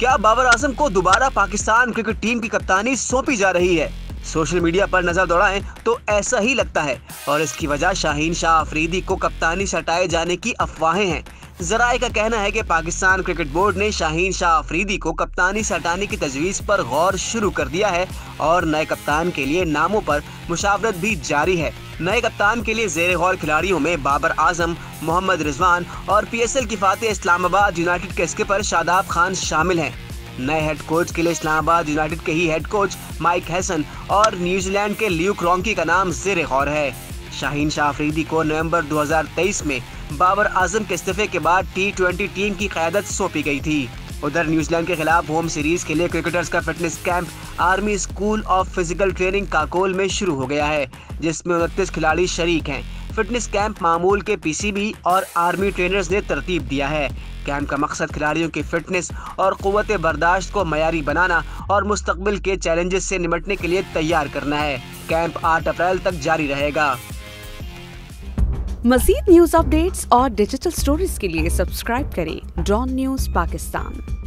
क्या बाबर आजम को दोबारा पाकिस्तान क्रिकेट टीम की कप्तानी सौंपी जा रही है? सोशल मीडिया पर नजर दौड़ाएं तो ऐसा ही लगता है और इसकी वजह शाहीन शाह अफरीदी को कप्तानी से हटाए जाने की अफवाहें हैं। जराए का कहना है कि पाकिस्तान क्रिकेट बोर्ड ने शाहीन शाह अफरीदी को कप्तानी से हटाने की तजवीज़ पर गौर शुरू कर दिया है और नए कप्तान के लिए नामों पर मुशावरत भी जारी है। नए कप्तान के लिए ज़ेरे गौर खिलाड़ियों में बाबर आजम, मोहम्मद रिजवान और PSL की फातेह इस्लामाबाद यूनाइटेड के स्किपर शादाब खान शामिल हैं। नए हेड कोच के लिए इस्लामाबाद यूनाइटेड के ही हेड कोच माइक हैसन और न्यूजीलैंड के ल्यूक क्रॉन्की का नाम ज़ेरे गौर है। शाहीन शाह अफरीदी को नवंबर 2023 में बाबर आजम के इस्तीफे के बाद T20 टीम की क़यादत सौंपी गई थी। उधर न्यूजीलैंड के खिलाफ होम सीरीज के लिए क्रिकेटर्स का fitness camp army school of physical training Kakul में शुरू हो गया है, जिसमें 29 खिलाड़ी शरीक हैं। फिटनेस कैंप मामूल के PCB और आर्मी ट्रेनर्स ने तरतीब दिया है। कैंप का मकसद खिलाड़ियों की फिटनेस और क़ुव्वत बर्दाश्त को मयारी बनाना और मुस्तकबिल के चैलेंजेस से निपटने के लिए तैयार करना है। कैंप 8 अप्रैल तक जारी रहेगा। मज़ीद न्यूज़ अपडेट्स और डिजिटल स्टोरीज के लिए सब्सक्राइब करें डॉन न्यूज़ पाकिस्तान।